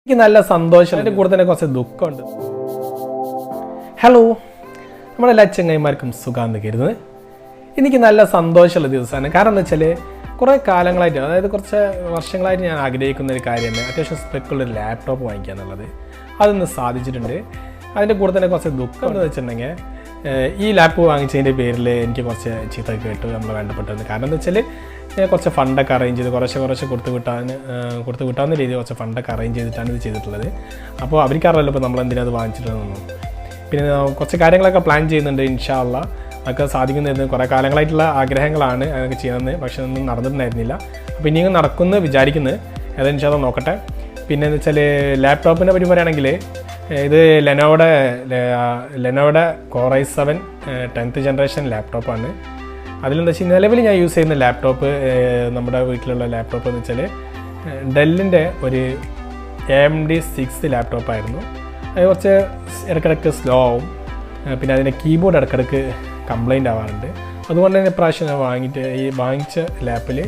എനിക്ക് നല്ല സന്തോഷം, അതിൻ്റെ കൂടെ തന്നെ കുറച്ച് ദുഃഖമുണ്ട്. ഹലോ, നമ്മളെല്ലാ ചങ്ങായിമാർക്കും സുഖാന്ന് കരുതുന്നത്. എനിക്ക് നല്ല സന്തോഷമുള്ള ദിവസമാണ്. കാരണം എന്താ വെച്ചാൽ കുറേ കാലങ്ങളായിട്ട്, അതായത് കുറച്ച് വർഷങ്ങളായിട്ട് ഞാൻ ആഗ്രഹിക്കുന്ന ഒരു കാര്യമാണ് അത്യാവശ്യം സ്പെക്കുള്ളൊരു ലാപ്ടോപ്പ് വാങ്ങിക്കുക എന്നുള്ളത്. അതൊന്ന് സാധിച്ചിട്ടുണ്ട്. അതിൻ്റെ കൂടെ തന്നെ കുറച്ച് ദുഃഖം എന്ന് വെച്ചിട്ടുണ്ടെങ്കിൽ ഈ ലാപ്പ് വാങ്ങിച്ചതിൻ്റെ പേരിൽ എനിക്ക് കുറച്ച് ചീത്ത കേട്ടു നമ്മൾ വേണ്ടപ്പെട്ടത്. കാരണം എന്താ വെച്ചാൽ ഞാൻ കുറച്ച് ഫണ്ടൊക്കെ അറേഞ്ച് ചെയ്ത് കുറച്ച് കൊടുത്തു വിട്ടാവുന്ന രീതിയിൽ കുറച്ച് ഫണ്ടൊക്കെ അറേഞ്ച് ചെയ്തിട്ടാണ് ഇത് ചെയ്തിട്ടുള്ളത്. അപ്പോൾ അവർക്കറിയാമല്ലോ ഇപ്പോൾ നമ്മൾ എന്തിനാ അത് വാങ്ങിച്ചിട്ടുണ്ടെന്നൊന്നും. പിന്നെ കുറച്ച് കാര്യങ്ങളൊക്കെ പ്ലാൻ ചെയ്യുന്നുണ്ട്. ഇൻഷാ അള്ളാ അതൊക്കെ സാധിക്കുന്നത് കുറേ കാലങ്ങളായിട്ടുള്ള ആഗ്രഹങ്ങളാണ് അതൊക്കെ ചെയ്യുന്നത്. പക്ഷേ ഒന്നും നടന്നിട്ടുണ്ടായിരുന്നില്ല. അപ്പോൾ ഇനിയും നടക്കുമെന്ന് വിചാരിക്കുന്നത്. അത് ഇൻഷാ അള്ളാ നോക്കട്ടെ. പിന്നെ എന്ന് വെച്ചാൽ ലാപ്ടോപ്പിനെ പറ്റി പറയുകയാണെങ്കിൽ ഇത് ലെനോയുടെ Core i7 10th ജനറേഷൻ ലാപ്ടോപ്പാണ്. അതിലെന്താ വെച്ചാൽ നിലവിൽ ഞാൻ യൂസ് ചെയ്യുന്ന ലാപ്ടോപ്പ്, നമ്മുടെ വീട്ടിലുള്ള ലാപ്ടോപ്പ് എന്ന് വെച്ചാൽ ഡെല്ലിൻ്റെ ഒരു AMD 6 ലാപ്ടോപ്പായിരുന്നു. അത് കുറച്ച് ഇടയ്ക്കിടയ്ക്ക് സ്ലോ ആവും. പിന്നെ അതിൻ്റെ കീബോർഡ് ഇടയ്ക്കിടയ്ക്ക് കംപ്ലൈൻ്റ് ആവാറുണ്ട്. അതുകൊണ്ട് തന്നെ ഇപ്രാവശ്യം ഞാൻ വാങ്ങിച്ച ലാപ്പിൽ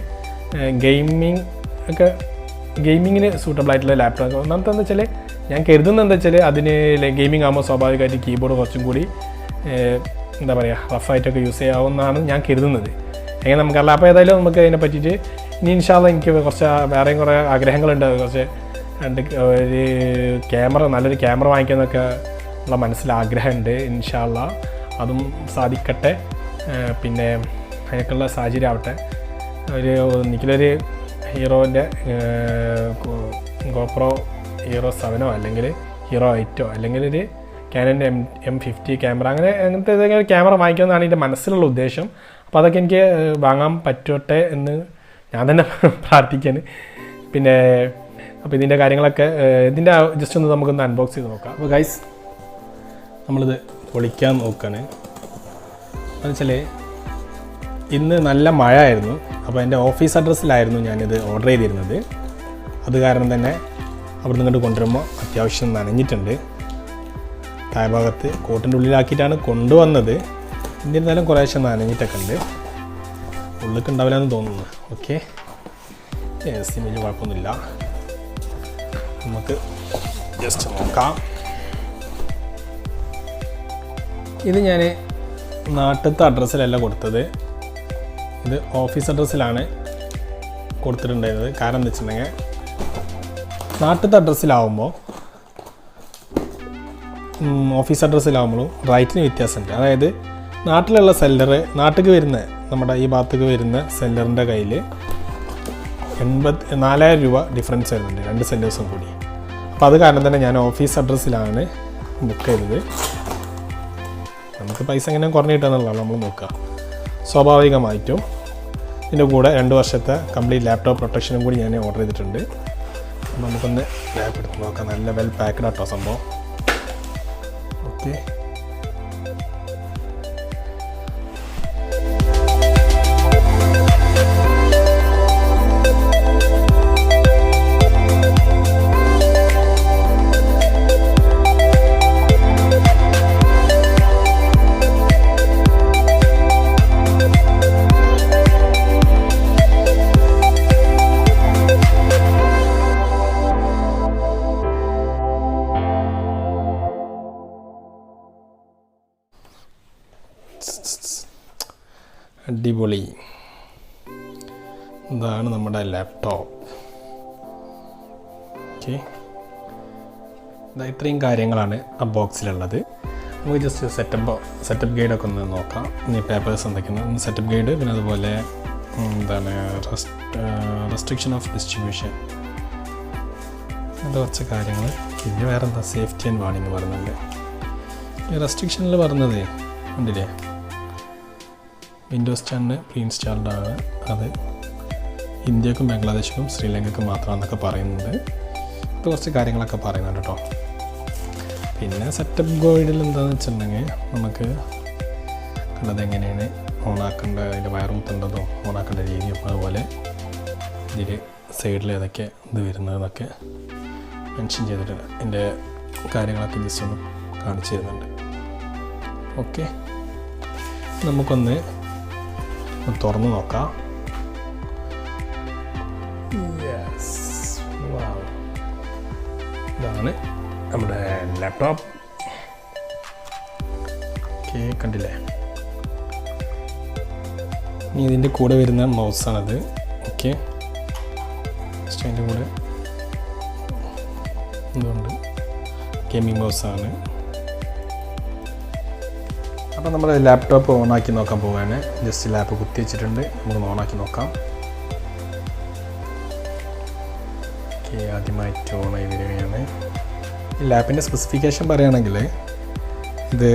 ഗെയിമിങ്ങിന് സൂട്ടബിൾ ആയിട്ടുള്ള ലാപ്ടോപ്പ്. ഒന്നാമത്തെ എന്താ വെച്ചാൽ ഞാൻ കരുതുന്നത് എന്താ വെച്ചാൽ അതിന് ഗെയിമിംഗ് ആകുമ്പോൾ സ്വാഭാവികമായിട്ട് കീബോർഡ് കുറച്ചും കൂടി എന്താ പറയുക റഫായിട്ടൊക്കെ യൂസ് ചെയ്യാവുന്നതാണ് ഞാൻ കരുതുന്നത്. എങ്ങനെ നമുക്കറിയില്ല. അപ്പോൾ ഏതായാലും നമുക്ക് അതിനെ പറ്റിയിട്ട് ഇനി ഇൻഷാ അള്ളാ എനിക്ക് കുറച്ച് വേറെയും കുറേ ആഗ്രഹങ്ങളുണ്ട്. കുറച്ച് നല്ലൊരു ക്യാമറ വാങ്ങിക്കാനൊക്കെ ഉള്ള മനസ്സിലാഗ്രഹമുണ്ട്. ഇൻഷാ അള്ളാ അതും സാധിക്കട്ടെ. പിന്നെ അതിനൊക്കെയുള്ള സാഹചര്യം ആവട്ടെ. എനിക്കൊരു ഹീറോൻ്റെ GoPro Hero 7 അല്ലെങ്കിൽ Hero 8 അല്ലെങ്കിൽ ഒരു Canonൻ്റെ M50 ക്യാമറ, അങ്ങനത്തെ ഏതെങ്കിലും ക്യാമറ വാങ്ങിക്കുന്നതാണ് എൻ്റെ മനസ്സിലുള്ള ഉദ്ദേശം. അപ്പോൾ അതൊക്കെ എനിക്ക് വാങ്ങാൻ പറ്റട്ടെ എന്ന് ഞാൻ തന്നെ പ്രാർത്ഥിക്കാൻ. പിന്നെ അപ്പോൾ ഇതിൻ്റെ കാര്യങ്ങളൊക്കെ ഇതിൻ്റെ ജസ്റ്റ് ഒന്ന് നമുക്കൊന്ന് അൺബോക്സ് ചെയ്ത് നോക്കാം. അപ്പോൾ ഗൈസ് നമ്മളിത് പൊളിക്കാൻ നോക്കുകയാണ്. എന്ന് വെച്ചാൽ ഇന്ന് നല്ല മഴ ആയിരുന്നു. അപ്പോൾ എൻ്റെ ഓഫീസ് അഡ്രസ്സിലായിരുന്നു ഞാനിത് ഓർഡർ ചെയ്തിരുന്നത്. അത് കാരണം തന്നെ അവിടെ നിന്ന് ഇങ്ങോട്ട് കൊണ്ടുവരുമ്പോൾ അത്യാവശ്യം നനഞ്ഞിട്ടുണ്ട്. താഴ്ഭാഗത്ത് കോട്ടിൻ്റെ ഉള്ളിലാക്കിയിട്ടാണ് കൊണ്ടുവന്നത്. എന്നിരുന്നാലും കുറേശ്ശെ നനഞ്ഞിട്ടൊക്കെ ഉണ്ട്. ഉള്ളിലേക്ക് ഉണ്ടാവില്ല എന്ന് തോന്നുന്നു. ഓക്കെ, വലിയ കുഴപ്പമൊന്നുമില്ല. നമുക്ക് ജസ്റ്റ് നോക്കാം. ഇത് ഞാൻ നാട്ടിലത്തെ അഡ്രസ്സിലല്ല കൊടുത്തത്, ഇത് ഓഫീസ് അഡ്രസ്സിലാണ് കൊടുത്തിട്ടുണ്ടായിരുന്നത്. കാരണം എന്താ വെച്ചിട്ടുണ്ടെങ്കിൽ നാട്ടിലത്തെ അഡ്രസ്സിലാവുമ്പോൾ ഓഫീസ് അഡ്രസ്സിലാവുമ്പോഴും റൈറ്റിന് വ്യത്യാസമുണ്ട്. അതായത് നാട്ടിലുള്ള സെല്ലർ, നമ്മുടെ ഈ ഭാഗത്തേക്ക് വരുന്ന സെല്ലറിൻ്റെ കയ്യിൽ 4,000 രൂപ ഡിഫറൻസ് വരുന്നുണ്ട്, രണ്ട് സെല്ലേഴ്സും കൂടി. അപ്പോൾ അത് കാരണം തന്നെ ഞാൻ ഓഫീസ് അഡ്രസ്സിലാണ് ബുക്ക് ചെയ്തത്. നമുക്ക് പൈസ എങ്ങനെ കുറഞ്ഞു കിട്ടുക നമ്മൾ നോക്കുക. സ്വാഭാവികമായിട്ടും ഇതിൻ്റെ കൂടെ 2 വർഷത്തെ കംപ്ലീറ്റ് ലാപ്ടോപ്പ് പ്രൊട്ടക്ഷനും കൂടി ഞാൻ ഓർഡർ ചെയ്തിട്ടുണ്ട്. അപ്പോൾ നമുക്കൊന്ന് ലാപ്പ് എടുത്ത് നോക്കാം. നല്ല വെൽ പാക്ക്ഡ് ആട്ടോ സംഭവം. ഓക്കെ, അടിപൊളി. ഇതാണ് നമ്മുടെ ലാപ്ടോപ്പ്. ഓക്കെ, ഇത്രയും കാര്യങ്ങളാണ് ആ ബോക്സിലുള്ളത്. നമുക്ക് ജസ്റ്റ് സെറ്റപ്പ് ഗൈഡൊക്കെ ഒന്ന് നോക്കാം. ഇനി പേപ്പേഴ്സ് എന്തൊക്കെയാണ്, സെറ്റപ്പ് ഗൈഡ്, പിന്നെ അതുപോലെ എന്താണ് റെസ്ട്രിക്ഷൻ ഓഫ് ഡിസ്ട്രിബ്യൂഷൻ, അങ്ങനത്തെ കുറച്ച് കാര്യങ്ങൾ. പിന്നെ വേറെ എന്താ സേഫ്റ്റി ആൻഡ് വാർണിംഗ് പറയുന്നുണ്ട്. ഈ റെസ്ട്രിക്ഷനിൽ പറഞ്ഞത് ഉണ്ടല്ലേ, വിൻഡോസ് 10 പ്രീ ഇൻസ്റ്റാൾഡ് ആണ്. അത് ഇന്ത്യക്കും ബംഗ്ലാദേശിനും ശ്രീലങ്കയ്ക്കും മാത്രമാണെന്നൊക്കെ പറയുന്നുണ്ട്. ഇപ്പോൾ കുറച്ച് കാര്യങ്ങളൊക്കെ പറയുന്നുണ്ട് കേട്ടോ. പിന്നെ സെറ്റപ്പ് ഗൈഡിൽ എന്താണെന്ന് വെച്ചിട്ടുണ്ടെങ്കിൽ നമുക്ക് കണ്ടത് എങ്ങനെയാണ് ഓണാക്കേണ്ട, അതിൻ്റെ വയർ കുത്തേണ്ടതും ഓണാക്കേണ്ട രീതിയും, അതുപോലെ ഇതിൽ സൈഡിൽ ഏതൊക്കെ ഇത് വരുന്നതെന്നൊക്കെ മെൻഷൻ ചെയ്തിട്ടുണ്ട്. അതിൻ്റെ കാര്യങ്ങളൊക്കെ ജസ്റ്റ് ഒന്ന് കാണിച്ചു തരുന്നുണ്ട്. ഓക്കെ, നമുക്കൊന്ന് തുറന്ന് നോക്കാം. ഇതാണ് നമ്മുടെ ലാപ്ടോപ്പ്. ഓക്കെ, കണ്ടില്ലേ? ഇനി ഇതിൻ്റെ കൂടെ വരുന്ന മൗസാണത്. ഓക്കെ, അതിൻ്റെ കൂടെ ഇതുണ്ട്, ഗെയിമിംഗ് മൗസാണ്. അപ്പോൾ നമ്മൾ ലാപ്ടോപ്പ് ഓണാക്കി നോക്കാൻ പോവുകയാണ്. ജസ്റ്റ് ലാപ്പ് കുത്തി വെച്ചിട്ടുണ്ട്, നമുക്ക് ഓണാക്കി നോക്കാം. ഓക്കെ, ആദ്യമായിട്ട് ഓൺ ചെയ്ത് വരികയാണ്. ഈ ലാപ്പിൻ്റെ സ്പെസിഫിക്കേഷൻ പറയുകയാണെങ്കിൽ ഇത്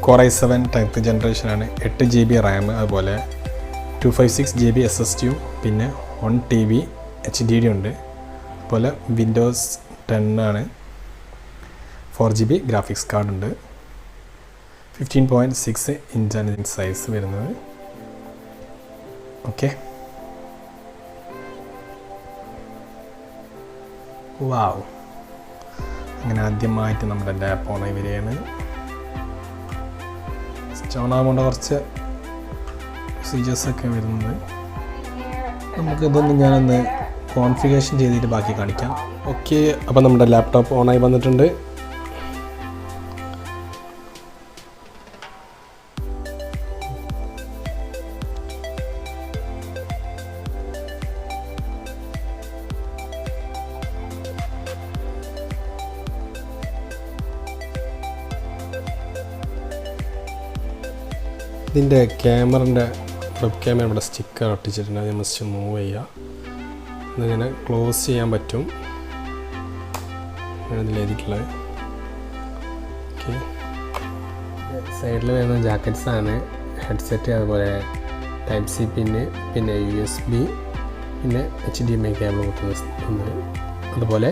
Core i7 10th ജനറേഷനാണ്. 8 GB Ram, അതുപോലെ 256 GB SSD, പിന്നെ 1 TB HDD ഉണ്ട്. അതുപോലെ വിൻഡോസ് 10 ആണ്. 4 GB ഗ്രാഫിക്സ് കാർഡ് ഉണ്ട്. 15.6 ഇഞ്ചാണ് ഇതിൻ്റെ സൈസ് വരുന്നത്. ഓക്കെ, വാവ്. അങ്ങനെ ആദ്യമായിട്ട് നമ്മുടെ ലാപ്പ് ഓണായി വരികയാണ്. ഓണാകുമ്പോൾ കുറച്ച് ഫീച്ചേഴ്സൊക്കെ വരുന്നത്. നമുക്കിതൊന്ന് ഞാനൊന്ന് കോൺഫിഗറേഷൻ ചെയ്തിട്ട് ബാക്കി കാണിക്കാം. ഓക്കെ, അപ്പോൾ നമ്മുടെ ലാപ്ടോപ്പ് ഓണായി വന്നിട്ടുണ്ട്. ഇതിൻ്റെ ക്യാമറൻ്റെ വെബ് ക്യാമറ ഇവിടെ സ്റ്റിക്കർ ഒട്ടിച്ചിട്ടുണ്ട്. അത് ജസ്റ്റ് മൂവ് ചെയ്യുക. ഇതിങ്ങനെ ക്ലോസ് ചെയ്യാൻ പറ്റും. ഇതിലെഴുതിയിട്ടുള്ളത്. ഓക്കെ, സൈഡിൽ വരുന്ന ജാക്കറ്റ്സാണ്, ഹെഡ്സെറ്റ്, അതുപോലെ ടൈപ്പ് സി പിന്ന്, പിന്നെ USB, പിന്നെ HDMI കേബിൾ കുത്തുന്നത്, അതുപോലെ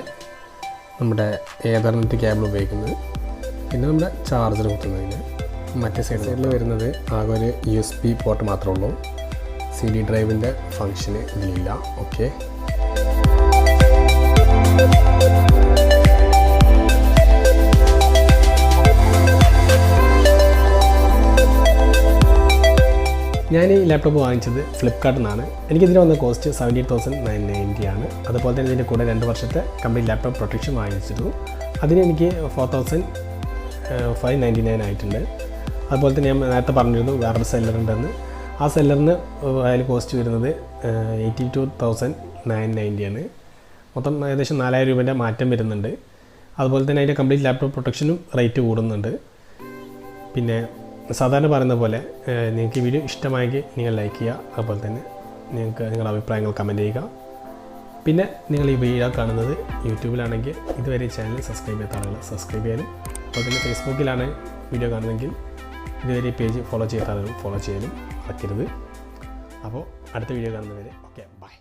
നമ്മുടെ എതർനെറ്റ് കേബിൾ ഉപയോഗിക്കുന്നത്, പിന്നെ നമ്മുടെ ചാർജർ കുത്തുന്നതിന്. മറ്റേ സൈഡിൽ വരുന്നത് ആകെ ഒരു USB പോർട്ട് മാത്രമേ ഉള്ളൂ. CD ഡ്രൈവിൻ്റെ ഫങ്ഷന് ഇതിലില്ല. ഓക്കെ, ഞാൻ ഈ ലാപ്ടോപ്പ് വാങ്ങിച്ചത് ഫ്ലിപ്കാർട്ടിൽ നിന്നാണ്. എനിക്കിതിന് വന്ന കോസ്റ്റ് 78,990 ആണ്. അതുപോലെ തന്നെ ഇതിൻ്റെ കൂടെ 2 വർഷത്തെ കംപ്ലീറ്റ് ലാപ്ടോപ്പ് പ്രൊട്ടക്ഷൻ വാങ്ങിച്ചിരുന്നു. അതിന് എനിക്ക് 4,599 ആയിട്ടുണ്ട്. അതുപോലെ തന്നെ ഞാൻ നേരത്തെ പറഞ്ഞിരുന്നു വേറൊരു സെല്ലറുണ്ടെന്ന്. ആ സെല്ലറിന് അതിൽ കോസ്റ്റ് വരുന്നത് 82,990 ആണ്. മൊത്തം ഏകദേശം 4,000 രൂപേൻ്റെ മാറ്റം വരുന്നുണ്ട്. അതുപോലെ തന്നെ അതിൻ്റെ കംപ്ലീറ്റ് ലാപ്ടോപ്പ് പ്രൊട്ടക്ഷനും റേറ്റ് കൂടുന്നുണ്ട്. പിന്നെ സാധാരണ പറയുന്ന പോലെ നിങ്ങൾക്ക് ഈ വീഡിയോ ഇഷ്ടമായെങ്കിൽ നിങ്ങൾ ലൈക്ക് ചെയ്യുക. അതുപോലെ തന്നെ നിങ്ങൾക്ക് നിങ്ങളുടെ അഭിപ്രായങ്ങൾ കമൻറ്റ് ചെയ്യുക. പിന്നെ നിങ്ങൾ ഈ വീഡിയോ കാണുന്നത് യൂട്യൂബിലാണെങ്കിൽ ഇതുവരെ ചാനൽ സബ്സ്ക്രൈബ് ചെയ്യാത്ത ആളുകൾ സബ്സ്ക്രൈബ് ചെയ്യാനും, അതുപോലെ തന്നെ ഫേസ്ബുക്കിലാണ് വീഡിയോ കാണുന്നതെങ്കിൽ ഇതുവരെ പേജ് ഫോളോ ചെയ്യാത്ത ആളുകൾ ഫോളോ ചെയ്യാനും മറക്കരുത്. അപ്പോൾ അടുത്ത വീഡിയോ കാണുന്നവരെ ഓക്കെ, ബൈ.